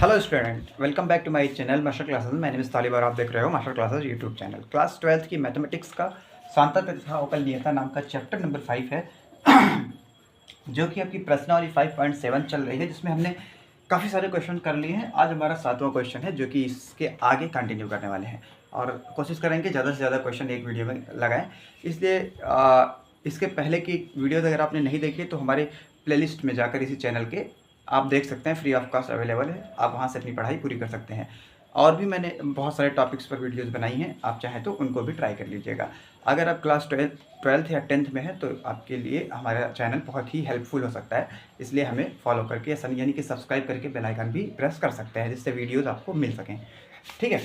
Hello student, welcome back to my channel master classes. मैं name is Talib और आप देख रहे हो master classes YouTube channel. Class 12th की मैथमेटिक्स का सांतक तथा अवकलनीयता नाम का चैप्टर नंबर 5 है जो कि आपकी प्रश्नावली 5.7 चल रही है, जिसमें हमने काफ़ी सारे क्वेश्चन कर लिए हैं। आज हमारा 7वां क्वेश्चन है जो कि इसके आगे कंटिन्यू करने वाले हैं और कोशिश करेंगे ज़्यादा से ज़्यादा क्वेश्चन एक वीडियो में लगाएं। इसलिए इसके पहले की वीडियोज़ अगर आपने नहीं देखी तो हमारे प्लेलिस्ट में जाकर इसी चैनल के आप देख सकते हैं, फ्री ऑफ कॉस्ट अवेलेबल है। आप वहाँ से अपनी पढ़ाई पूरी कर सकते हैं। और भी मैंने बहुत सारे टॉपिक्स पर वीडियोस बनाई हैं, आप चाहें तो उनको भी ट्राई कर लीजिएगा। अगर आप क्लास 12th या 10th में हैं तो आपके लिए हमारा चैनल बहुत ही हेल्पफुल हो सकता है। इसलिए हमें फॉलो करके यानी कि सब्सक्राइब करके बेल आइकन भी प्रेस कर सकते हैं, जिससे वीडियोज़ आपको मिल सकें। ठीक है,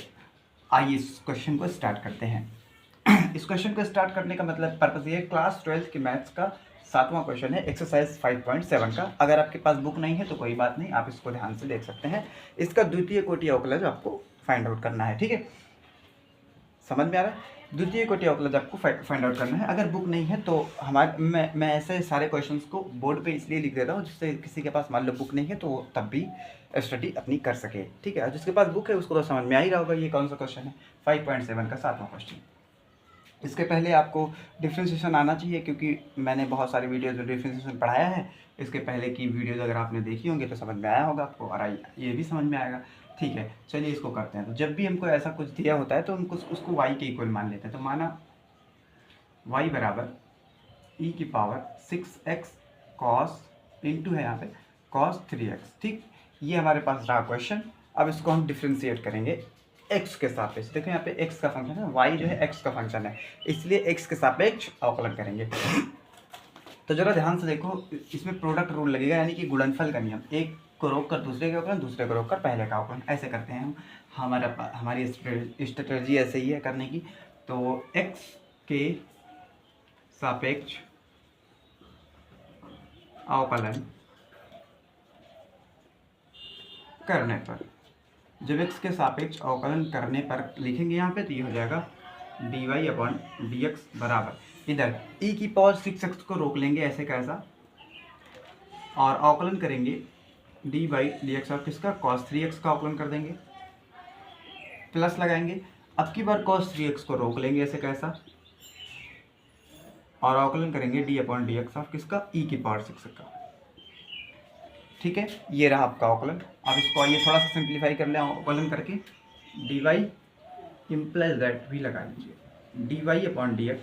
आइए इस क्वेश्चन को स्टार्ट करते हैं। इस क्वेश्चन को स्टार्ट करने का मतलब पर्पज़ ये क्लास 12th की मैथ्स का 7वां क्वेश्चन है, एक्सरसाइज 5.7 का। अगर आपके पास बुक नहीं है तो कोई बात नहीं, आप इसको ध्यान से देख सकते हैं। इसका द्वितीय कोटि अवकलज आपको फाइंड आउट करना है। ठीक है, समझ में आ रहा है? द्वितीय कोटि अवकलज आपको फाइंड आउट करना है। अगर बुक नहीं है तो मैं ऐसे सारे क्वेश्चंस को बोर्ड पे इसलिए लिख देता हूँ जिससे किसी के पास मान लो बुक नहीं है तो वो तब भी स्टडी अपनी कर सके। ठीक है, जिसके पास बुक है उसको तो समझ में आ ही रहा होगा ये कौन सा क्वेश्चन है। 5.7 का 7वां क्वेश्चन। इसके पहले आपको डिफ्रेंशिएशन आना चाहिए, क्योंकि मैंने बहुत सारी वीडियोज़ में डिफ्रेंशिएशन पढ़ाया है। इसके पहले की वीडियोज़ अगर आपने देखी होंगी तो समझ में आया होगा आपको, और ये भी समझ में आएगा। ठीक है, चलिए इसको करते हैं। तो जब भी हमको ऐसा कुछ दिया होता है तो हमको उसको y के इक्वल मान लेते हैं। तो माना y बराबर e की पावर 6x कॉस इंटू है यहाँ पे कॉस 3x। ठीक, ये हमारे पास रहा क्वेश्चन। अब इसको हम डिफ्रेंशिएट करेंगे x के सापेक्ष। देखो यहाँ पे x का फंक्शन है, y जो है x का फंक्शन है, इसलिए x के सापेक्ष अवकलन करेंगे। तो जरा ध्यान से देखो, इसमें प्रोडक्ट रूल लगेगा, यानी कि गुणनफल का नियम। एक को रोक कर दूसरे का अवकलन, दूसरे को रोक कर पहले का अवकलन, ऐसे करते हैं हम। हमारी स्ट्रेटजी ऐसे ही है करने की। तो x के सापेक्ष अवकलन करने पर, जब x के सापेक्ष अवकलन करने पर लिखेंगे यहाँ पे तो ये हो जाएगा dy/dx बराबर, इधर e की पावर 6x को रोक लेंगे ऐसे कैसा, और अवकलन करेंगे dy/dx और किसका cos 3x का अवकलन कर देंगे, प्लस लगाएंगे। अब की बार cos 3x को रोक लेंगे ऐसे कैसा, और अवकलन करेंगे d/dx ऑफ किसका e की पावर 6 का। ठीक है, ये रहा आपका अवकलन। अब इसको आइए थोड़ा सा सिंप्लीफाई कर लें अवकलन करके। dy इम्प्लाइज दैट भी लगा लीजिए, dy/dx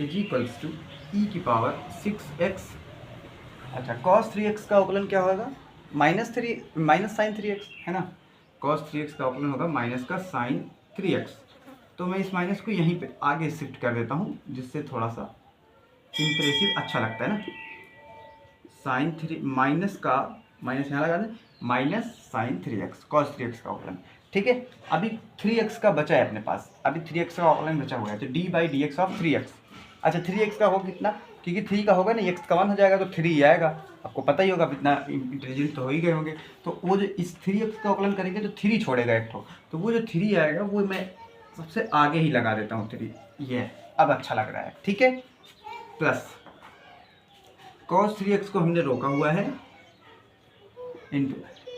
इज इक्वल्स टू ई की पावर 6x। अच्छा, cos 3x का अवकलन क्या होगा, माइनस साइन 3x है ना। cos 3x का अवकलन होगा माइनस का साइन 3x। तो मैं इस माइनस को यहीं पे आगे शिफ्ट कर देता हूँ, जिससे थोड़ा सा इम्प्रेसिव अच्छा लगता है ना। साइन 3 माइनस का माइनस यहाँ लगा दें, minus sign 3x cos 3x का अवकलन। ठीक है, अभी 3x का बचा है अपने पास, अभी 3x का अवकलन बचा हुआ है, तो d/dx ऑफ 3x। अच्छा, 3x का होगा कितना, क्योंकि 3 का होगा ना, x का 1 हो जाएगा तो 3 आएगा। आपको पता ही होगा, इतना इंटेलिजेंट तो हो ही गए होंगे। तो वो जो इस 3x का अवकलन करेंगे तो 3 छोड़ेगा एक तो वो जो 3 आएगा वो मैं सबसे आगे ही लगा देता हूँ 3, ये अब अच्छा लग रहा है। ठीक है, प्लस cos 3x को हमने रोका हुआ है इंटू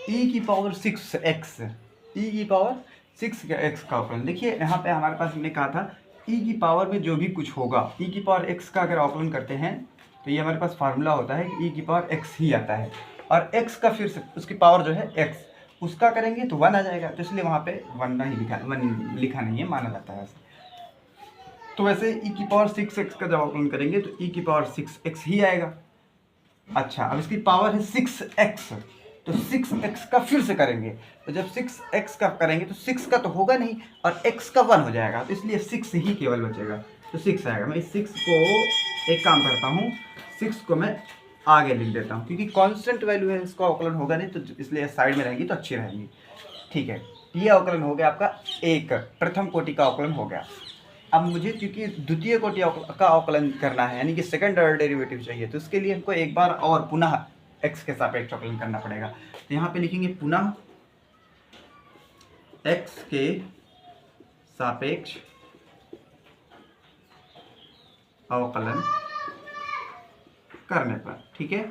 e की पावर 6x, e की पावर 6x का अवकलन। देखिए यहाँ पे हमारे पास हमने कहा था e की पावर में जो भी कुछ होगा, e की पावर x का अगर अवकलन करते हैं तो ये हमारे पास फार्मूला होता है कि e की पावर x ही आता है, और x का फिर से उसकी पावर जो है x उसका करेंगे तो 1 आ जाएगा। तो इसलिए वहाँ पे 1 नहीं लिखा नहीं है, माना जाता है वैसे। तो वैसे e की पावर 6x का जब अवकलन करेंगे तो e की पावर 6x ही आएगा। अच्छा, अब इसकी पावर है 6x, तो 6x का फिर से करेंगे, तो जब 6x का करेंगे तो 6 का तो होगा नहीं और x का 1 हो जाएगा, तो इसलिए 6 ही केवल बचेगा, तो 6 आएगा। मैं इस 6 को एक काम करता हूँ, 6 को मैं आगे लिख देता हूँ, क्योंकि कांस्टेंट वैल्यू है, इसका अवकलन होगा नहीं, तो इसलिए साइड में रहेगी तो अच्छी रहेगी। ठीक है, ये अवकलन हो गया आपका एक, प्रथम कोटि का अवकलन हो गया। अब मुझे क्योंकि द्वितीय कोटि का अवकलन करना है, यानी कि सेकंड ऑर्डर डेरिवेटिव चाहिए, तो इसके लिए हमको एक बार और पुनः x के सापेक्ष अवकलन करना पड़ेगा। तो यहाँ पे लिखेंगे पुनः x के सापेक्ष अवकलन करने पर। ठीक है,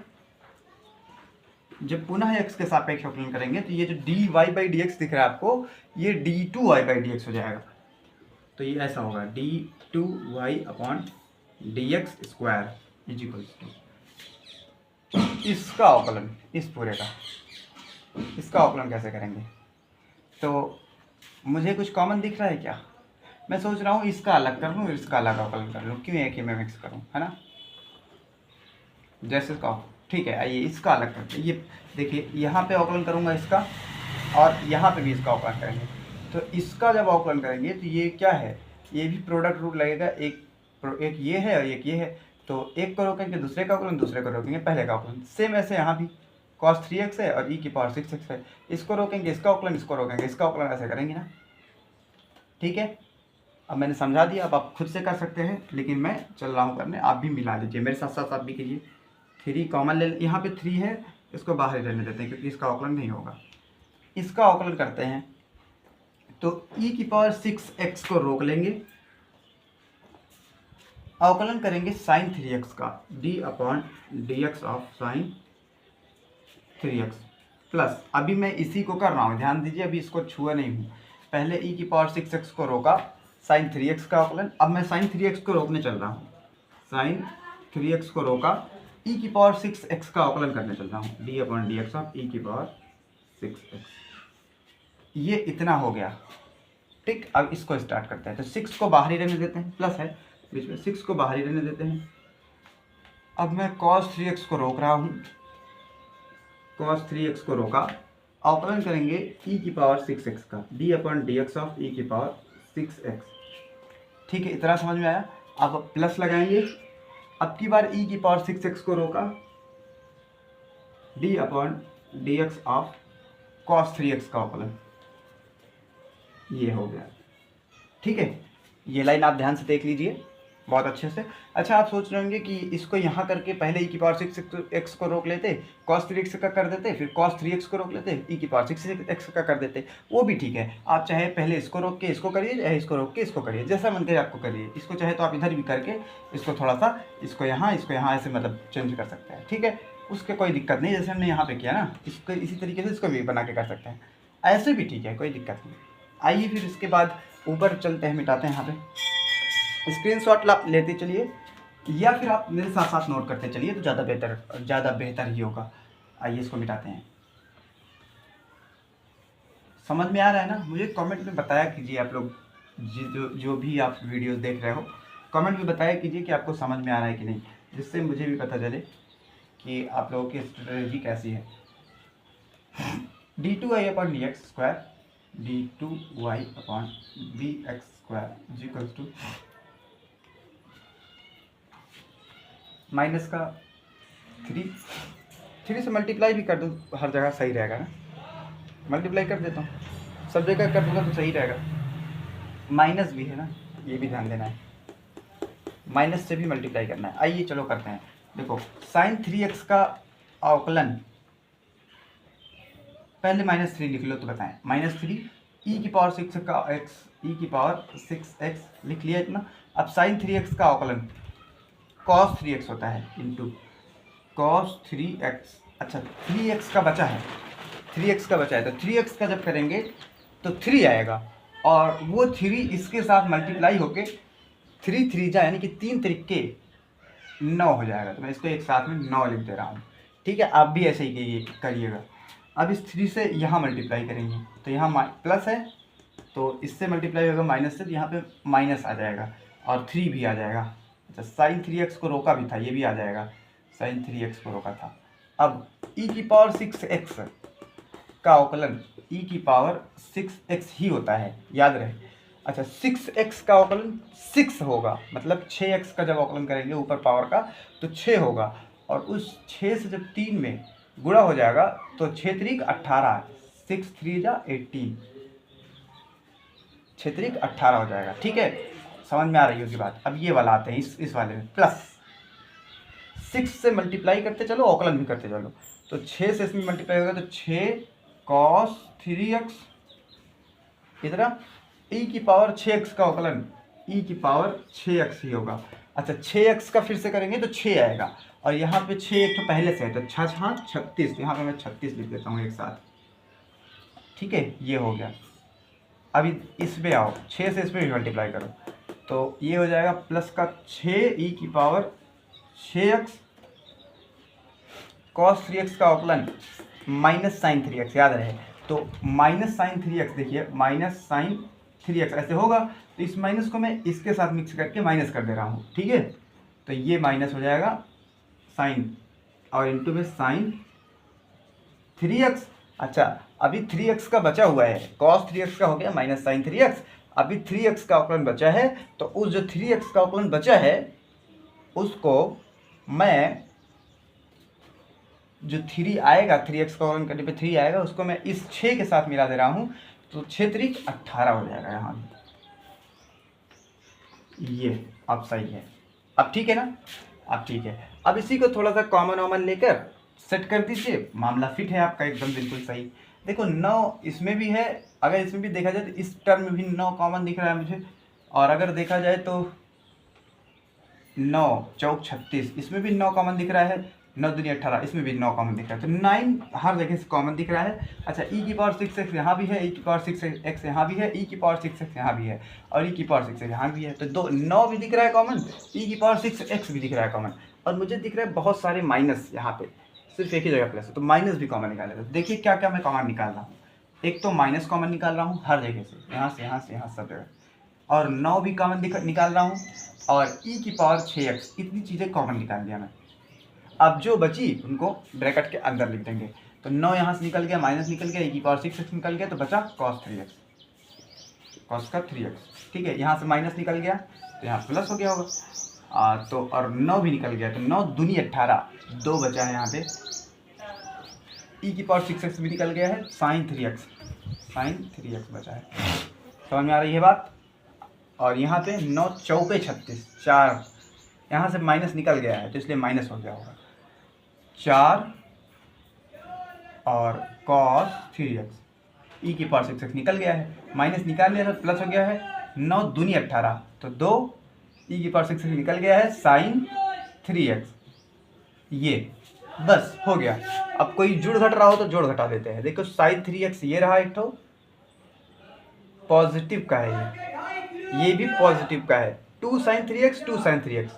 जब पुनः x के सापेक्ष अवकलन करेंगे तो ये जो dy/dx दिख रहा है आपको, ये d2y/dx हो जाएगा। तो ये ऐसा होगा d2y/dx square is equal to इसका अवकलन, इस पूरे का, इसका अवकलन कैसे करेंगे? तो मुझे कुछ कॉमन दिख रहा है क्या? मैं सोच रहा हूँ इसका अलग कर लूँ, इसका अलग अवकलन कर लूँ, क्यों एक ही में मिक्स करूँ, है ना? जैसे इसका, ठीक है, आइए इसका अलग करते हैं। ये देखिए, यहाँ पे अवकलन करूँगा इसका, और यहाँ पे भी इसका अवकलन करेंगे। तो इसका जब अवकलन करेंगे तो ये क्या है, ये भी प्रोडक्ट रूल लगेगा, एक ये है और एक ये है, तो एक को रोकेंगे दूसरे का अवकलन, दूसरे को रोकेंगे पहले का अवकलन। सेम ऐसे यहाँ भी cos 3x है और e⁻6x है, इसको रोकेंगे इसका अवकलन, इसको रोकेंगे इसका अवकलन, ऐसे करेंगे ना, ठीक है? अब मैंने समझा दिया, अब आप खुद से कर सकते हैं, लेकिन मैं चल रहा हूँ करने, आप भी मिला लीजिए मेरे साथ साथ, आप भी कीजिए। 3 कॉमन ले, यहाँ पे 3 है, इसको बाहर ही रहने देते हैं क्योंकि इसका अवकलन नहीं होगा। इसका अवकलन करते हैं तो e⁻6x को रोक लेंगे, अवकलन करेंगे sin 3x का, d/dx of sin 3x plus, अभी मैं इसी को कर रहा हूँ, ध्यान दीजिए, अभी इसको छुआ नहीं हूँ। पहले e⁻6x को रोका, sin 3x का अवकलन, अब मैं sin 3x को रोकने चल रहा हूँ, sin 3x को रोका, e⁻6x का अवकलन करने चल रहा हूँ, d/dx ऑफ e⁻6x। ये इतना हो गया, ठीक। अब इसको स्टार्ट करते हैं, तो 6 को बाहर ही रहने देते हैं, प्लस है बीच में, 6 को बाहर ही रहने देते हैं। अब मैं cos 3x को रोक रहा हूँ, cos 3x को रोका, अवकलन करेंगे e⁻6x का, d/dx ऑफ e⁻6x, ठीक है, इतना समझ में आया। अब प्लस लगाएंगे, अब की बार e⁻6x को रोका, d/dx ऑफ cos 3x का अवकलन, ये हो गया, ठीक है। ये लाइन आप ध्यान से देख लीजिए बहुत अच्छे से। अच्छा, आप सोच रहे होंगे कि इसको यहाँ करके पहले e⁻6x को रोक लेते, cos 3x का कर देते, फिर cos 3x को रोक लेते, e⁻6x का कर देते, वो भी ठीक है। आप चाहे पहले इसको रोक के इसको करिए, चाहे इसको रोक के इसको करिए, जैसा मन करे आपको करिए। इसको चाहे तो आप इधर भी करके इसको थोड़ा सा, इसको यहाँ ऐसे मतलब चेंज कर सकते हैं, ठीक है, उसके कोई दिक्कत नहीं। जैसे हमने यहाँ पे किया ना, इसको इसी तरीके से इसको भी बना के कर सकते हैं, ऐसे भी ठीक है, कोई दिक्कत नहीं। आइए फिर इसके बाद ऊपर चलते हैं, मिटाते हैं। यहाँ पे स्क्रीनशॉट लेते चलिए, या फिर आप मेरे साथ साथ नोट करते चलिए, तो ज़्यादा बेहतर ही होगा। आइए इसको मिटाते हैं। समझ में आ रहा है ना? मुझे कमेंट में बताया कीजिए आप लोग, जो भी आप वीडियोस देख रहे हो, कमेंट में बताया कीजिए कि आपको समझ में आ रहा है कि नहीं, जिससे मुझे भी पता चले कि आप लोगों की स्ट्रेटजी कैसी है। d2y/dx square, d2y/dx square is equal to minus का 3 से मल्टीप्लाई भी कर दूँ, हर जगह सही रहेगा ना, मल्टीप्लाई कर देता हूँ, सब जगह कर दूँगा तो सही रहेगा। माइनस भी है ना, ये भी ध्यान देना है, माइनस से भी मल्टीप्लाई करना है। आइए चलो करते हैं। देखो, sin 3x का अवकलन, पहले -3 लिख लो तो बताएं, -3 e⁻6x लिख लिया इतना। अब sin 3x का अवकलन cos 3x होता है, इंटू cos 3x, अच्छा 3x का बचा है, 3x का बचा है, तो 3x का जब करेंगे तो 3 आएगा, और वो 3 इसके साथ मल्टीप्लाई होके 3 3 जा, यानी कि 3 त्रिके 9 हो जाएगा। तो मैं इसको एक साथ में 9 लिख दे रहा हूँ, ठीक है। आप भी ऐसे ही करिएगा। अब इस 3 से यहाँ मल्टीप्लाई करेंगे, तो यहाँ प्लस है, तो इससे मल्टीप्लाई होगा माइनस से, तो यहाँ पे माइनस आ जाएगा और 3 भी आ जाएगा। अच्छा, sin 3x को रोका भी था, ये भी आ जाएगा, sin 3x को रोका था। अब e⁻6x का अवकलन e⁻6x ही होता है, याद रहे। अच्छा, 6x का अवकलन 6 होगा, मतलब 6x का जब अवकलन करेंगे ऊपर पावर का तो 6 होगा, और उस 6 से जब 3 में गुणा हो जाएगा तो 6 त्रिक 18, 6 3 जा 18, 6 त्रिक 18 हो जाएगा, ठीक है। समझ में आ रही होगी बात। अब ये वाला आते हैं, इस वाले में प्लस 6 से मल्टीप्लाई करते चलो, अवकलन भी करते चलो, तो 6 से इसमें मल्टीप्लाई होगा तो 6 cos 3x, इधर e⁻6x का अवकलन e⁻6x ही होगा, अच्छा 6x का फिर से करेंगे तो 6 आएगा, और यहाँ पे 6 एक तो पहले से है तो 6 हाँ 36, यहाँ पे मैं 36 लिख देता हूँ एक साथ, ठीक है ये हो गया। अभी इस पे आओ, 6 से इस पर मल्टीप्लाई करो तो ये हो जाएगा प्लस का 6 ई की पावर 6x cos 3x का अवकलन माइनस साइन 3x, याद रहे तो माइनस साइन 3x, देखिए माइनस साइन 3x ऐसे होगा, तो इस माइनस को मैं इसके साथ मिक्स करके माइनस कर दे रहा हूँ, ठीक है। तो ये माइनस हो जाएगा साइन और इनटू में साइन 3x। अच्छा अभी 3x का बचा हुआ है, cos 3x का हो गया माइनस साइन 3x, अभी 3x का अवकलन बचा है, तो उस जो 3x का अवकलन बचा है उसको मैं, जो 3 आएगा 3x का अवकलन करने पे 3 आएगा, उसको मैं इस 6 के साथ मिला दे रहा हूँ, तो 6 3 18 हो जाएगा यहाँ। ये अब सही है, अब ठीक है ना, अब ठीक है। अब इसी को थोड़ा सा कॉमन वॉमन लेकर सेट कर दीजिए, मामला फिट है आपका एकदम बिल्कुल सही। देखो 9 इसमें भी है, अगर इसमें भी देखा जाए तो इस टर्म में भी 9 कॉमन दिख रहा है मुझे, और अगर देखा जाए तो 9 चौक 36 इसमें भी 9 कॉमन दिख रहा है, 9 दूनी 18 इसमें भी 9 कॉमन दिख रहा है, तो 9 हर जगह से कॉमन दिख रहा है। अच्छा e की पावर 6x यहाँ भी है, e की पावर 6x यहाँ भी है, e की पावर 6x यहाँ भी है, और e की पावर 6x यहाँ भी है, तो 9 भी दिख रहा है कॉमन, e की पावर 6x भी दिख रहा है कॉमन, और मुझे दिख रहा है बहुत सारे माइनस यहाँ पे, सिर्फ एक ही जगह प्लस है, तो माइनस भी कॉमन निकाले। तो देखिए क्या क्या मैं कॉमन निकाल रहा हूँ, एक तो माइनस कॉमन निकाल रहा हूँ हर जगह से, यहाँ से यहाँ से यहाँ सब जगह, और 9 भी कॉमन निकाल रहा हूँ, और e की पावर 6x, इतनी चीज़ें कॉमन निकाल दिया मैं। अब जो बची उनको ब्रैकेट के अंदर लिख देंगे, तो 9 यहाँ से निकल गया, माइनस निकल गया, e की पावर 6x निकल गया, तो बचा cos 3x, cos का 3x, ठीक है। यहाँ से माइनस निकल गया तो यहाँ प्लस हो गया होगा, तो और 9 भी निकल गया, तो 9 दूनी 18, 2 बचा है यहाँ पे, e की पावर 6x भी निकल गया है, साइन 3x बचा है, समझ में आ रही है बात। और यहाँ पे 9 चौके 36, 4 यहाँ से माइनस निकल गया है तो इसलिए माइनस हो गया होगा, 4 और cos 3x, e की पावर 6x निकल गया है, माइनस निकाल लिया था प्लस हो गया है, 9 दूनी 18, तो 2 e की पावर 6x निकल गया है, साइन 3x, ये बस हो गया। अब कोई जुड़ घट रहा हो तो जोड़ घटा देते हैं, देखो साइन 3x ये रहा, एक तो पॉजिटिव का है, ये भी पॉजिटिव का है, 2 साइन 3x 2 साइन 3x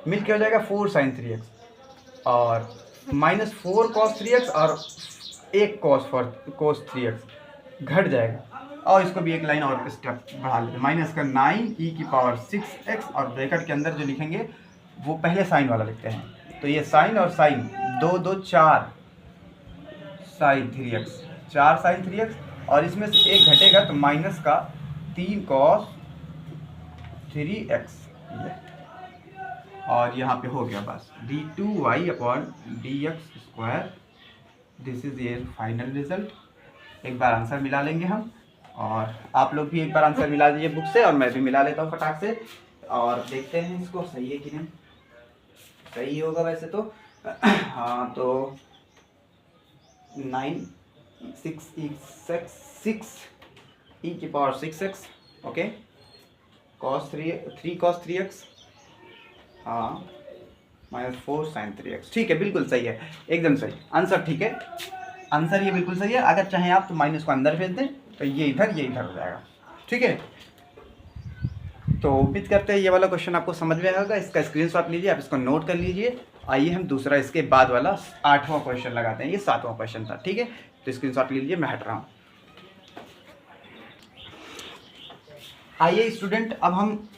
मिल के हो जाएगा 4 साइन 3x, और माइनस 4 cos 3x और 1 cos 3x घट जाएगा, और इसको भी एक लाइन और स्टेप बढ़ा लेते हैं, माइनस का 9 e की पावर 6x, और ब्रैकेट के अंदर जो लिखेंगे वो पहले साइन वाला लिखते हैं, तो ये साइन और sign 2 2 4 sign 3x, 4 sign 3x, और इसमें से एक घटेगा तो माइनस का 3 cos 3x, और यहाँ पे हो गया बस d2y upon dx²। This is ये फाइनल रिजल्ट। एक बार आंसर मिला लेंगे हम, और आप लोग भी एक बार आंसर मिला दीजिए बुक से, और मैं भी मिला लेता हूँ फटाक से, और देखते हैं इसको सही है कि नहीं। सही होगा वैसे तो हाँ, तो 6 e की पावर 6x, ओके,3 cos 3x, हाँ, माइनस 4 साइन 3x, ठीक है, बिल्कुल सही है, एकदम सही आंसर, ठीक है, आंसर ये बिल्कुल सही है। अगर चाहें आप तो माइनस को अंदर भेज दें तो ये इधर हो जाएगा, ठीक है। तो उम्मीद करते हैं ये वाला क्वेश्चन आपको समझ में आएगा, इसका स्क्रीनशॉट लीजिए, आप इसको नोट कर लीजिए। आइए हम दूसरा इसके बाद वाला 8वां क्वेश्चन लगाते हैं, ये 7वां क्वेश्चन था, ठीक है, तो स्क्रीनशॉट लीजिए, मैं हट रहा हूँ। आइए स्टूडेंट, अब हम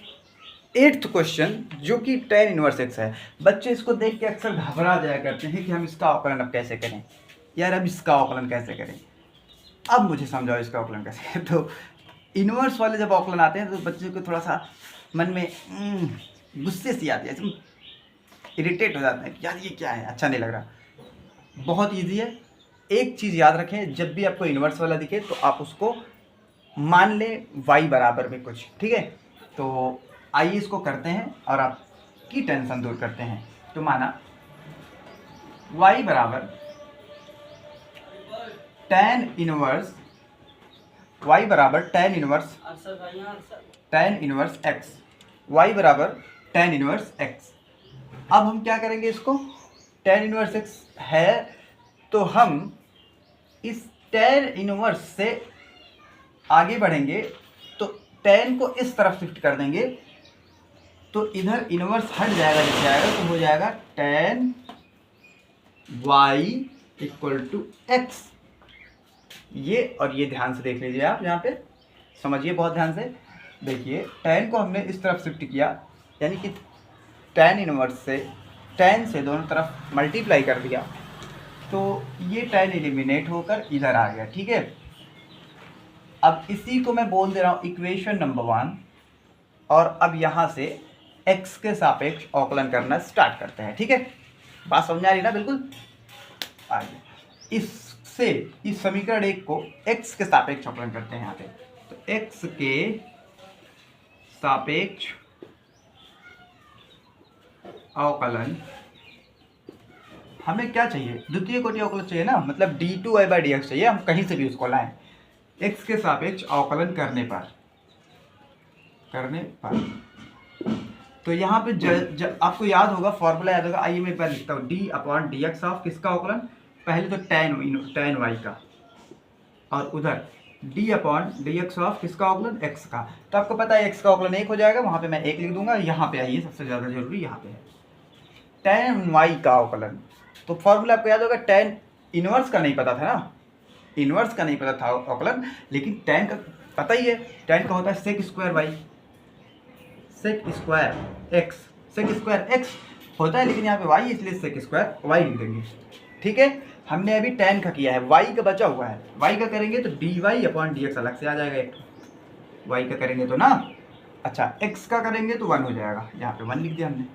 8th क्वेश्चन जो कि tan इनवर्स x है। बच्चे इसको देख के अक्सर घबरा जाया करते हैं कि हम इसका अवकलन अब कैसे करें, यार अब इसका अवकलन कैसे करें, अब मुझे समझाओ इसका अवकलन कैसे करें। तो इनवर्स वाले जब अवकलन आते हैं तो बच्चे को थोड़ा सा मन में गुस्से सी आती है, इरिटेट हो जाते हैं, यार ये क्या है, अच्छा नहीं लग रहा। बहुत ईजी है, एक चीज़ याद रखें, जब भी आपको इनवर्स वाला दिखे तो आप उसको मान लें y बराबर में कुछ, ठीक है। तो आइए इसको करते हैं और आपकी टेंशन दूर करते हैं। तो माना y बराबर tan इनवर्स x, y बराबर tan इनवर्स x। अब हम क्या करेंगे इसको, tan इनवर्स x है तो हम इस tan इनवर्स से आगे बढ़ेंगे तो tan को इस तरफ शिफ्ट कर देंगे तो इधर इनवर्स हट जाएगा, लिख जाएगा तो हो जाएगा tan y equal to x। ये और ये ध्यान से देख लीजिए आप, यहाँ पे समझिए बहुत ध्यान से। देखिए tan को हमने इस तरफ शिफ्ट किया, यानी कि tan इनवर्स से tan से दोनों तरफ मल्टीप्लाई कर दिया तो ये tan एलिमिनेट होकर इधर आ गया। ठीक है, अब इसी को मैं बोल दे रहा हूँ इक्वेशन नंबर 1, और अब यहाँ से x के सापेक्ष अवकलन करना स्टार्ट करते हैं। ठीक है, बात समझ आ रही ना, बिल्कुल आगे। इससे इस समीकरण 1 को x के सापेक्ष अवकलन करते हैं यहाँ पे, तो x के सापेक्ष अवकलन हमें क्या चाहिए, द्वितीय कोटि अवकलन चाहिए ना, मतलब d2y/dx चाहिए, हम कहीं से भी उसको लाएं। x के सापेक्ष अवकलन करने पर तो यहाँ पे आपको याद होगा, फॉर्मूला याद होगा, आइए मैं एक बार लिखता हूँ, d/dx ऑफ किसका अवकलन, पहले तो tan y का, और उधर d/dx ऑफ किसका अवकलन, x का। तो आपको पता है x का अवकलन 1 हो जाएगा, वहाँ पे मैं 1 लिख दूंगा। यहाँ पे आइए, सबसे ज़्यादा जरूरी यहाँ पे है tan y का अवकलन। तो फॉर्मूला आपको याद होगा, tan इनवर्स का नहीं पता था ना, इनवर्स का नहीं पता था अवकलन, लेकिन tan का पता ही है। tan का होता है sec square y, sec square x, sec square x होता है, लेकिन यहाँ पे y इसलिए sec स्क्वायर y लिख देंगे। ठीक है, हमने अभी tan का किया है, y का बचा हुआ है, y का करेंगे तो dy/dx अलग से आ जाएगा एक, y का करेंगे तो ना। अच्छा, x का करेंगे तो 1 हो जाएगा, यहाँ पे 1 लिख दिया हमने।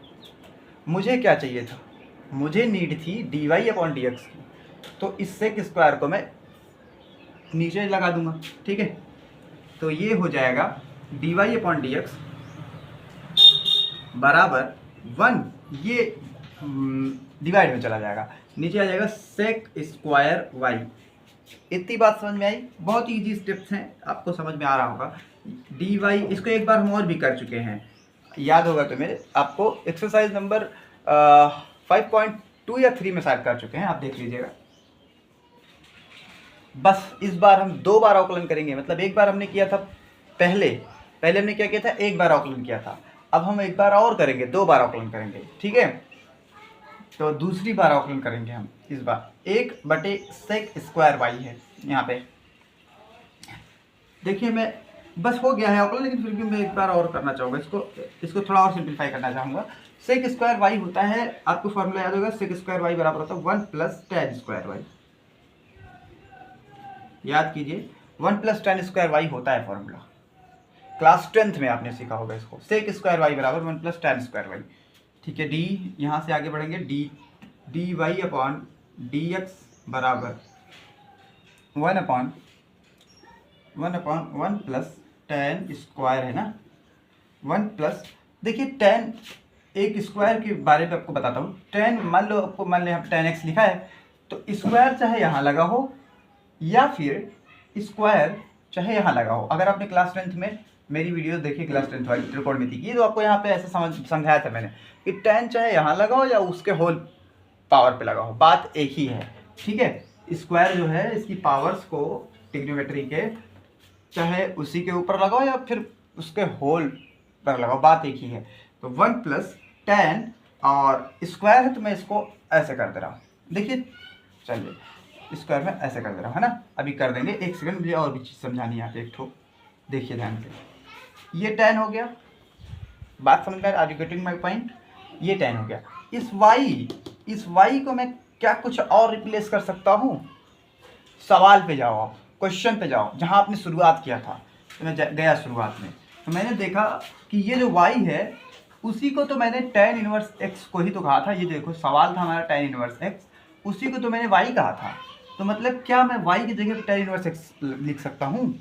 मुझे क्या चाहिए था, मुझे नीड थी dy/dx की, तो इस sec स्क्वायर को मैं नीचे लगा दूंगा। ठीक है, तो ये हो जाएगा dy/dx बराबर 1, ये डिवाइड में चला जाएगा, नीचे आ जाएगा sec स्क्वायर y। इतनी बात समझ में आई, बहुत ईजी स्टेप्स हैं, आपको समझ में आ रहा होगा। dy, इसको एक बार हम और भी कर चुके हैं, याद होगा तो मेरे आपको एक्सरसाइज नंबर 5.2 या 3 में शायद कर चुके हैं, आप देख लीजिएगा। बस इस बार हम 2 बार अवकलन करेंगे, मतलब एक बार हमने किया था पहले हमने क्या किया था, 1 बार अवकलन किया था, अब हम 1 बार और करेंगे, 2 बार अवकलन करेंगे। ठीक है, तो दूसरी बार अवकलन करेंगे हम इस बार, 1/sec स्क्वायर y है यहाँ पे। देखिए मैं बस हो गया है अवकलन, लेकिन फिर भी मैं एक बार और करना चाहूँगा, इसको थोड़ा और सिंप्लीफाई करना चाहूँगा। sec स्क्वायर y होता है, आपको फॉर्मूला याद होगा, sec स्क्वायर y बराबर होता है 1 + tan स्क्वायर y। याद कीजिए, 1 + tan स्क्वायर y होता है फॉर्मूला, क्लास 10th में आपने सीखा होगा इसको। sec स्क्वायर y बराबर 1 + tan स्क्वायर y। ठीक है, d यहाँ से आगे बढ़ेंगे, dy/dx बराबर 1/1 + tan स्क्वायर है ना, 1 + देखिए tan एक स्क्वायर के बारे में आपको बताता हूँ। tan मान लें हम tan x लिखा है, तो स्क्वायर चाहे यहाँ लगा हो या फिर स्क्वायर चाहे यहाँ लगा हो। अगर आपने क्लास 10th में मेरी वीडियो देखी, क्लास 10th वाली त्रिकोणमिति की, तो आपको यहाँ पे ऐसे समझाया था मैंने कि tan चाहे यहाँ लगा हो या उसके होल पावर पे लगा हो, बात एक ही है। ठीक है, स्क्वायर जो है इसकी पावर्स को ट्रिग्नोमेट्री के चाहे उसी के ऊपर लगाओ या फिर उसके होल पर लगाओ, बात एक ही है। तो 1 + tan और स्क्वायर है तो मैं इसको ऐसे कर दे रहा हूँ। देखिए चलिए, स्क्वायर में ऐसे कर दे रहा हूँ, है ना। अभी कर देंगे, एक सेकंड, मुझे और भी चीज़ समझानी है यहाँ पे एक ठो, देखिए ध्यान से। ये tan हो गया, बात समझ में, are you getting my point. ये tan हो गया। इस y को मैं क्या कुछ और रिप्लेस कर सकता हूँ। सवाल पे जाओ, आप क्वेश्चन पे जाओ, जहाँ आपने शुरुआत किया था। तो मैं गया शुरुआत में, तो मैंने देखा कि ये जो y है उसी को तो मैंने tan इनवर्स x को ही तो कहा था। ये देखो सवाल था हमारा tan इनवर्स x, उसी को तो मैंने y कहा था। तो मतलब क्या मैं y की जगह tan इनवर्स x लिख सकता हूँ?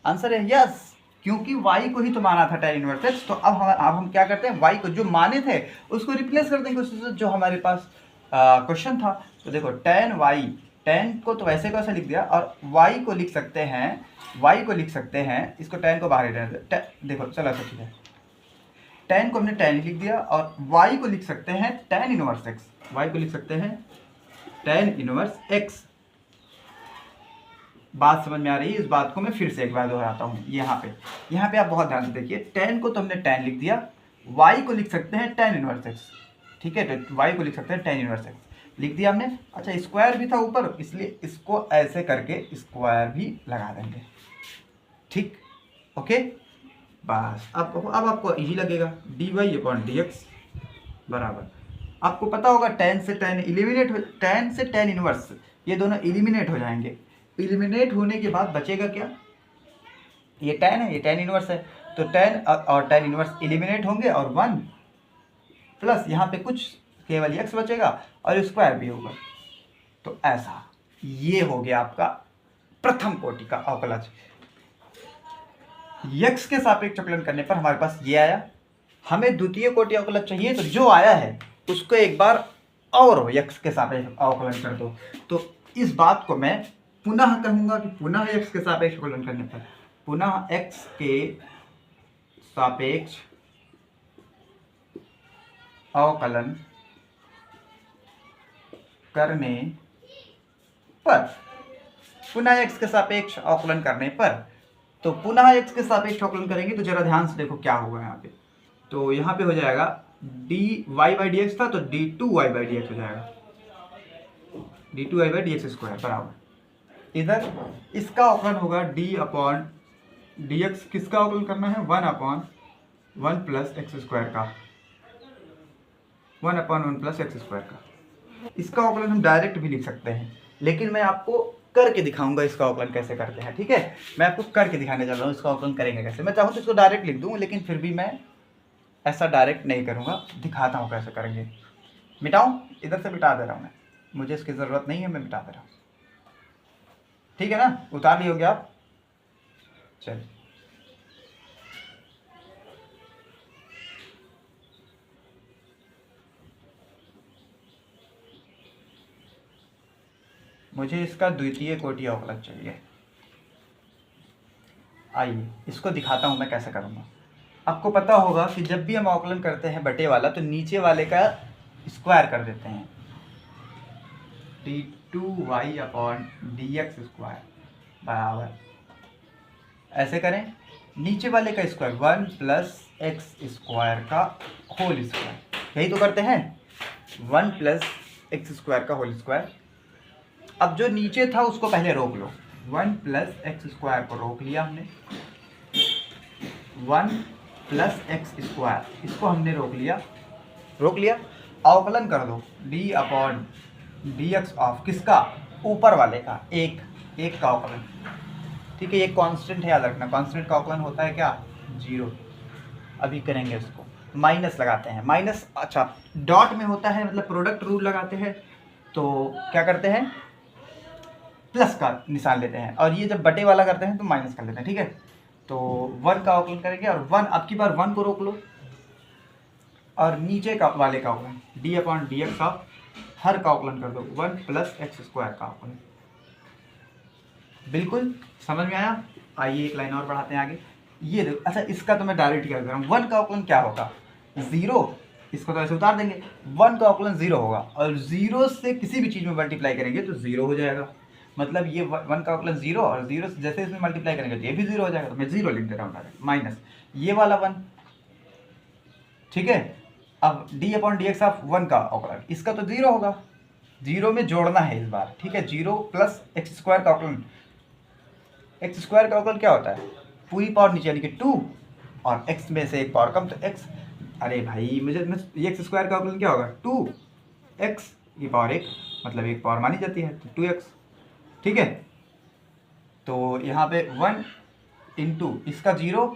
आंसर है यस, क्योंकि y को ही तो माना था tan इनवर्स x। तो अब हम क्या करते हैं, y को जो माने थे उसको रिप्लेस कर देंगे उससे जो हमारे पास क्वेश्चन था। तो देखो tan y, tan को तो वैसे कैसे लिख दिया, और y को लिख सकते हैं, इसको tan को बाहर ही रहने दे। देखो चलो तो ठीक है, टेन को हमने टेन लिख दिया और वाई को लिख सकते हैं टेन इनवर्स एक्स, वाई को लिख सकते हैं टेन इनवर्स एक्स। बात समझ में आ रही है? इस बात को मैं फिर से एक बार दोहराता हूँ। यहाँ पे आप बहुत ध्यान से देखिए, टेन को तो हमने टेन लिख दिया, वाई को लिख सकते हैं टेन इनवर्स एक्स, ठीक है, तो वाई को लिख सकते हैं टेन इनवर्स एक्स लिख दिया हमने। अच्छा, स्क्वायर भी था ऊपर, इसलिए इसको ऐसे करके स्क्वायर भी लगा देंगे, ठीक, ओके। बस अब आपको इजी लगेगा, D Y upon D X बराबर, आपको पता होगा टेन से टेन एलिमिनेट हो, टेन से टेन इनवर्स ये दोनों एलिमिनेट हो जाएंगे। एलिमिनेट होने के बाद बचेगा क्या, ये टेन है, ये टेन इनवर्स है, तो टेन और टेन इनवर्स एलिमिनेट होंगे और वन प्लस यहाँ पे कुछ केवल एक्स बचेगा और स्क्वायर भी होगा। तो ऐसा ये हो गया आपका प्रथम कोटि का अवकलज। यक्स के सापेक्ष अवकलन करने पर हमारे पास ये आया। हमें द्वितीय कोटि अवकलज चाहिए, तो जो आया है उसको एक बार और यक्स के सापेक्ष अवकलन कर दो। तो इस बात को मैं पुनः कहूंगा कि पुनः एक्स के सापेक्ष अवकलन करने पर, पुनः एक्स के सापेक्ष अवकलन करने पर, पुनः एक्स के सापेक्ष अवकलन करने पर, तो पुनः एक्स के सापेक्ष अवकलन करेंगे तो जरा ध्यान से देखो क्या होगा यहाँ पे। तो यहाँ पे हो जाएगा D Y by D X था तो D two Y by D X हो जाएगा, D two Y by D X square बराबर, इधर इसका अवकलन होगा डी अपॉन डी एक्स, किसका अवकलन करना है, one upon one plus X square का, one upon one plus X square का। इसका अवकलन हम डायरेक्ट भी लिख सकते हैं, लेकिन मैं आपको करके दिखाऊंगा इसका अवकलन कैसे करते हैं, ठीक है। मैं आपको करके दिखाने चल रहा हूँ इसका अवकलन करेंगे कैसे। मैं चाहूँ तो इसको डायरेक्ट लिख दूँ, लेकिन फिर भी मैं ऐसा डायरेक्ट नहीं करूँगा, दिखाता हूँ कैसे करेंगे। मिटाऊँ, इधर से मिटा दे रहा हूँ मैं, मुझे इसकी ज़रूरत नहीं है, मैं मिटा दे रहा हूँ, ठीक है ना, उतार लिए होगे आप। चलिए, मुझे इसका द्वितीय कोटि अवकलज चाहिए। आइए इसको दिखाता हूँ मैं कैसे करूँगा। आपको पता होगा कि जब भी हम अवकलन करते हैं बटे वाला तो नीचे वाले का स्क्वायर कर देते हैं, D two Y upon D X square बराबर, ऐसे करें, नीचे वाले का square one plus X square का होल स्क्वायर, यही तो करते हैं, वन प्लस एक्स स्क्वायर का होल स्क्वायर। अब जो नीचे था उसको पहले रोक लो, वन प्लस एक्स स्क्वायर को रोक लिया हमने, वन प्लस एक्स स्क्वायर इसको हमने रोक लिया, अवकलन कर दो D upon D x of किसका, ऊपर वाले का, एक का अवकलन, ठीक है। ये कांस्टेंट है, याद रखना, कांस्टेंट का अवकलन होता है क्या, जीरो। अभी करेंगे उसको, माइनस लगाते हैं, माइनस, अच्छा डॉट में होता है मतलब प्रोडक्ट रूल लगाते हैं, तो क्या करते हैं, प्लस का निशान लेते हैं, और ये जब बटे वाला करते हैं तो माइनस कर लेते हैं, ठीक है। तो वन का अवकलन करेंगे और वन, अब की बार वन को रोक लो और नीचे का वाले का अवकलन D upon D x of her का अवकलन कर दो, वन प्लस एक्स स्क्वायर का अवकलन। बिल्कुल समझ में आया। आइए एक लाइन और बढ़ाते हैं आगे, ये देखो, अच्छा इसका तो मैं डायरेक्ट क्या कर रहा हूँ, वन का अवकलन क्या होगा, जीरो, इसको तो ऐसे उतार देंगे, वन का अवकलन जीरो होगा और जीरो से किसी भी चीज़ में मल्टीप्लाई करेंगे तो जीरो हो जाएगा, मतलब ये वन का अवकलन जीरो, और जीरो से जैसे इसमें मल्टीप्लाई करेंगे तो ये भी जीरो हो जाएगा, तो मैं जीरो लिख दे रहा हूँ डायरेक्ट, माइनस ये वाला वन, ठीक है। अब D upon D x of one का अवकलन, इसका तो जीरो होगा, जीरो में जोड़ना है इस बार, ठीक है, जीरो प्लस एक्स स्क्वायर का अवकलन, एक्स स्क्वायर का अवकलन क्या होता है, पूरी पावर नीचे यानी कि टू, और एक्स में से एक पावर कम तो एक्स, अरे भाई मुझे एक्स स्क्वायर का अवकलन क्या होगा, टू एक्स की पावर एक, मतलब एक पावर मानी जाती है, तो टू एक्स, ठीक है। तो यहाँ पे वन इंटू इसका जीरो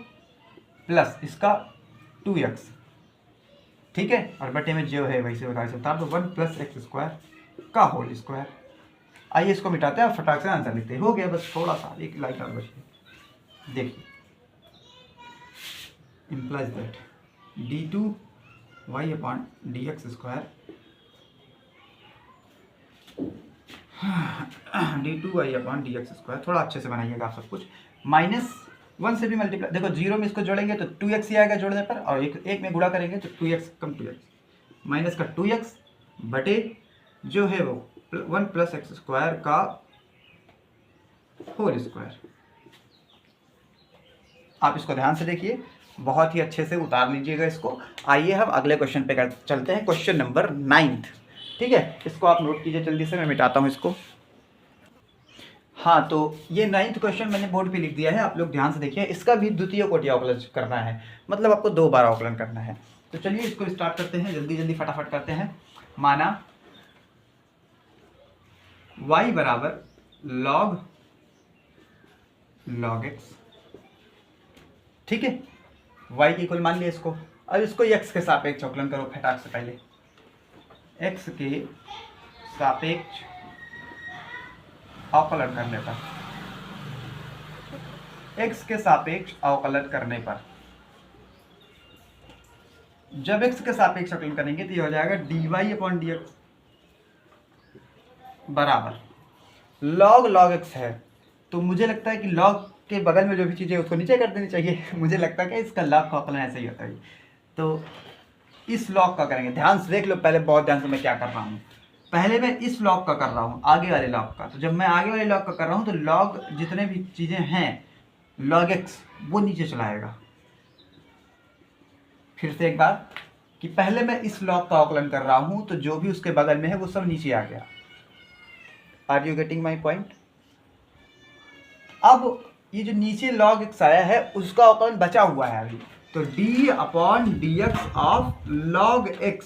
प्लस इसका टू एक्स, ठीक है, और बटे में जो है वैसे बता सकता है, तो वन प्लस एक्स स्क्वायर का होल स्क्वायर। आइए इसको मिटाते हैं और फटाक से आंसर लिखते हैं, हो गया बस, थोड़ा सा एक लाइन और बची, देखिए, implies that d2 y upon dx square d2 y upon D X square, थोड़ा अच्छे से बनाइएगा आप सब कुछ, माइनस 1 से भी मल्टीप्लाई, देखो 0 में इसको जोड़ेंगे तो 2x ही आएगा जोड़ने पर, और एक में गुणा करेंगे तो 2x कम 2x माइनस का 2x बटे जो है वो 1 प्लस एक्स स्क्वायर का होल स्क्वायर। आप इसको ध्यान से देखिए, बहुत ही अच्छे से उतार लीजिएगा इसको। आइए हम अगले क्वेश्चन पे चलते हैं, क्वेश्चन नंबर 9। ठीक है, इसको आप नोट कीजिए जल्दी से, मैं मिटाता हूँ इसको। हाँ, तो ये 9th क्वेश्चन मैंने बोर्ड पे लिख दिया है, आप लोग ध्यान से देखिए। इसका भी द्वितीय कोटि अवकलन करना है, मतलब आपको 2 बार अवकलन करना है। तो चलिए इसको स्टार्ट करते हैं, जल्दी जल्दी फटाफट करते हैं। माना y बराबर log x, ठीक है, y की इक्वल मान लिया इसको। अब इसको x के सापेक्ष अवकलन करो फटाक से। पहले x के सापेक्ष अवकलन करने पर, x के सापेक्ष अवकलन करने पर, जब x के सापेक्ष अवकलन करेंगे तो ये हो जाएगा dy/dx बराबर log x है। तो मुझे लगता है कि log के बगल में जो भी चीज़ें उसको नीचे कर देनी चाहिए। मुझे लगता है कि इसका log का अवकलन ऐसे ही होता है। तो इस log का करेंगे, ध्यान से देख लो पहले, बहुत ध्यान से मैं क्या कर रहा हूँ। पहले मैं इस log का कर रहा हूँ, आगे वाले log का। तो जब मैं आगे वाले log का कर रहा हूँ तो log जितने भी चीज़ें हैं log x वो नीचे चला आएगा। फिर से एक बार कि पहले मैं इस log का अवकलन कर रहा हूँ तो जो भी उसके बगल में है वो सब नीचे आ गया। Are you getting my point? अब ये जो नीचे log x आया है उसका अवकलन बचा हुआ है अभी, तो d/dx ऑफ log x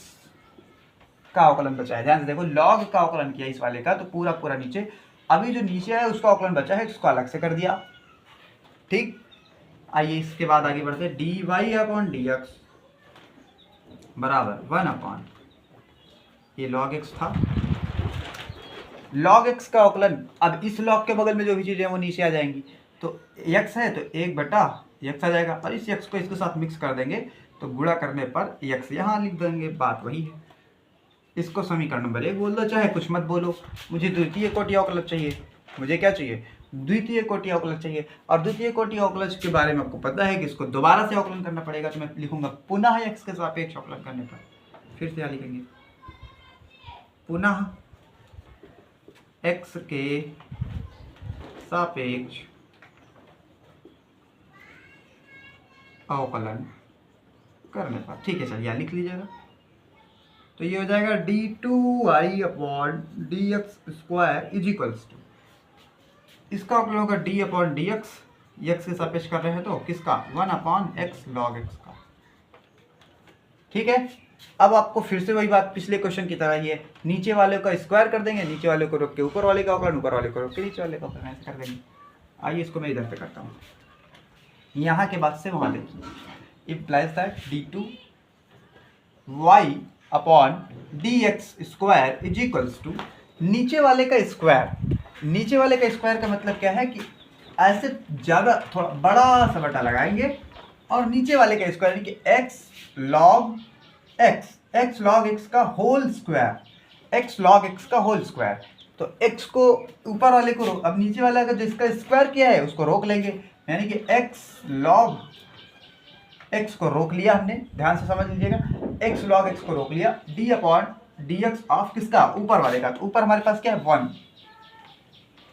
का अवकलन बचा है। ध्यान से देखो, log का अवकलन किया इस वाले का तो पूरा पूरा नीचे, अभी जो नीचे है उसका अवकलन बचा है, उसको अलग से कर दिया। ठीक, आइए इसके बाद आगे बढ़ते हैं। dy/dx बराबर 1 ये log x था, log x का अवकलन। अब इस log के बगल में जो भी चीज़ें हैं वो नीचे आ जाएंगी। तो x है तो 1/x आ जाएगा, और इस x को इसके साथ मिक्स कर देंगे तो गुणा करने पर x यहाँ लिख देंगे, बात वही है। इसको समीकरण नंबर 1 बोल दो, चाहे कुछ मत बोलो। मुझे द्वितीय कोटि अवकलज चाहिए। मुझे क्या चाहिए? द्वितीय कोटि अवकलज चाहिए। और द्वितीय कोटि अवकलज के बारे में आपको पता है कि इसको दोबारा से अवकलन करना पड़ेगा, तो मैं लिखूंगा पुनः x के सापेक्ष अवकलन करने पर। फिर से यहाँ लिखेंगे पुनः x के सापेक्ष अवकलन करने पर। ठीक है, चलिए लिख लीजिएगा। तो ये हो जाएगा d2y/dx² इज इक्वल्स टू, इसका अवकलन होगा d/dx, x के सापेक्ष कर रहे हैं तो किसका? 1/x log x का। ठीक है, अब आपको फिर से वही बात पिछले क्वेश्चन की तरह ही है, नीचे वाले का स्क्वायर कर देंगे, नीचे वाले को रोक के ऊपर वाले का अवकलन, ऊपर वाले को रोक के नीचे वाले का अवकलन, ऐसे कर देंगे। आइए इसको मैं इधर पे करता हूँ, यहाँ के बाद से वहाँ देखिए। Implies that d2y/dx² is equals to नीचे वाले का स्क्वायर। नीचे वाले का स्क्वायर का मतलब क्या है कि ऐसे ज़्यादा थोड़ा बड़ा सा बटा लगाएंगे और नीचे वाले का स्क्वायर यानी कि x log x का whole square, x log x का होल स्क्वायर। तो x को ऊपर वाले को रोक, अब नीचे वाला का जिसका स्क्वायर किया है उसको रोक लेंगे, यानी कि x log x को रोक लिया हमने, ध्यान से समझ लीजिएगा, x log x को रोक लिया, d/dx ऑफ किसका? ऊपर वाले का। तो ऊपर हमारे पास क्या है? 1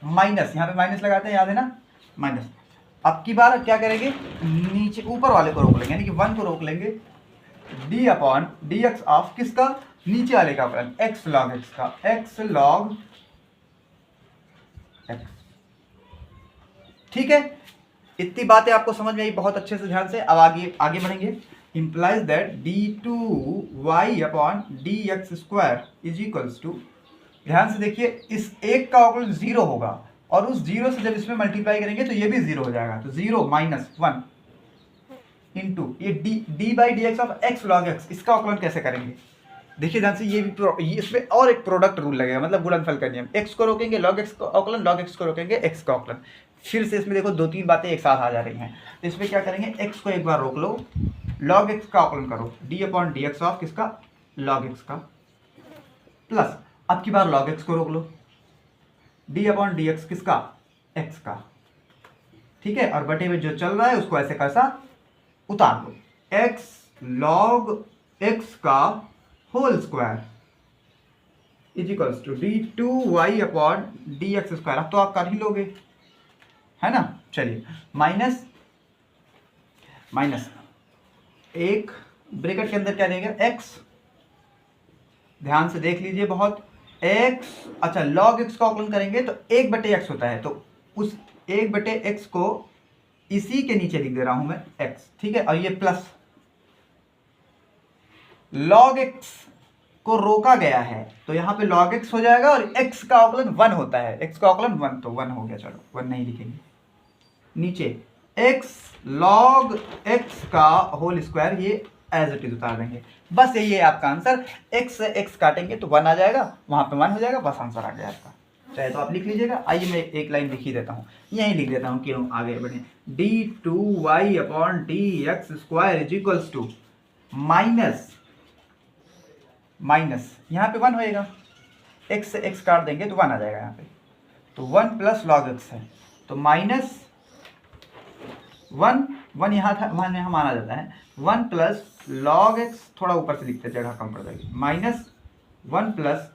माइनस, यहाँ पे माइनस लगाते हैं, याद है ना, माइनस। अब की बार क्या करेंगे? नीचे ऊपर वाले को रोक लेंगे, यानी कि 1 को रोक लेंगे, d/dx ऑफ किसका? नीचे वाले का अवकलन x log x का, x log x। ठीक है, इतनी बातें आपको समझ में आई बहुत अच्छे से, ध्यान से। अब आगे बढ़ेंगे। Implies that d2y/dx² is equals to, ध्यान से देखिए, इस एक का अवकलन 0 होगा और उस 0 से जब इसमें मल्टीप्लाई करेंगे तो ये भी 0 हो जाएगा। तो 0 माइनस 1 इंटू ये d/dx of x log x, इसका अवकलन कैसे करेंगे? देखिए ध्यान से, ये इसमें और एक प्रोडक्ट रूल लगेगा, मतलब गुणनफल का नियम। x को रोकेंगे log x का अवकलन, log x को रोकेंगे x का अवकलन। फिर से इसमें देखो 2-3 बातें एक साथ आ जा रही हैं। तो इसमें क्या करेंगे? x को एक बार रोक लो, log x का अवकलन करो, d/dx ऑफ किसका? log x का, प्लस अब की बार log x को रोक लो, d/dx किसका? x का। ठीक है, और बटे में जो चल रहा है उसको ऐसे कैसा उतार दो, x log x का whole square is equals to d2y upon dx square. अब तो आप कर ही लोगे, है ना। चलिए, माइनस माइनस एक ब्रैकेट के अंदर क्या देंगे, x, ध्यान से देख लीजिए बहुत, x, अच्छा log x का अवकलन करेंगे तो 1/x होता है, तो उस 1/x को इसी के नीचे लिख दे रहा हूं मैं x, ठीक है, और ये प्लस log x को रोका गया है तो यहां पे log x हो जाएगा, और x का अवकलन 1 होता है, x का अवकलन 1, तो 1 हो गया, चलो 1 नहीं लिखेंगे, नीचे x log x का होल स्क्वायर, ये एज इट इज उतार देंगे। बस यही है आपका आंसर, x से x काटेंगे तो 1 आ जाएगा, वहां पे 1 हो जाएगा, बस आंसर आ गया आपका। चाहे तो आप लिख लीजिएगा, आइए मैं एक लाइन लिख ही देता हूँ, यहीं लिख देता हूँ, क्यों आगे बढ़े, d2y upon dx square is equals to minus minus, यहाँ पे 1 होएगा, x से x काट देंगे तो 1 आ जाएगा यहाँ पे, तो 1 प्लस log x है, तो माइनस 1 यहाँ था, वहाँ यहाँ माना जाता है, 1 प्लस log x, थोड़ा ऊपर से लिखते जगह कम पड़ जाएगी, माइनस 1 प्लस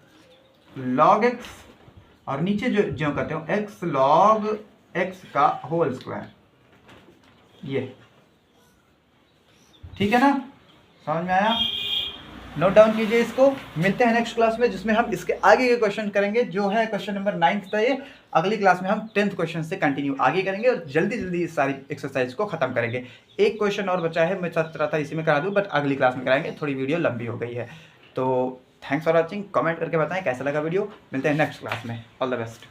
log x, और नीचे जो जो करते हो x log x का होल स्क्वायर, ये ठीक है ना, समझ में आया, नोट डाउन कीजिए इसको। मिलते हैं नेक्स्ट क्लास में, जिसमें हम इसके आगे के क्वेश्चन करेंगे, जो है क्वेश्चन नंबर 9 था ये। अगली क्लास में हम 10th क्वेश्चन से कंटिन्यू आगे करेंगे और जल्दी जल्दी इस सारी एक्सरसाइज को खत्म करेंगे। एक क्वेश्चन और बचा है, मैं सोच रहा था इसी में करा दूं, बट अगली क्लास में कराएंगे, थोड़ी वीडियो लंबी हो गई है। तो थैंक्स फॉर वॉचिंग, कमेंट करके बताएं कैसा लगा वीडियो। मिलते हैं नेक्स्ट क्लास में, ऑल द बेस्ट।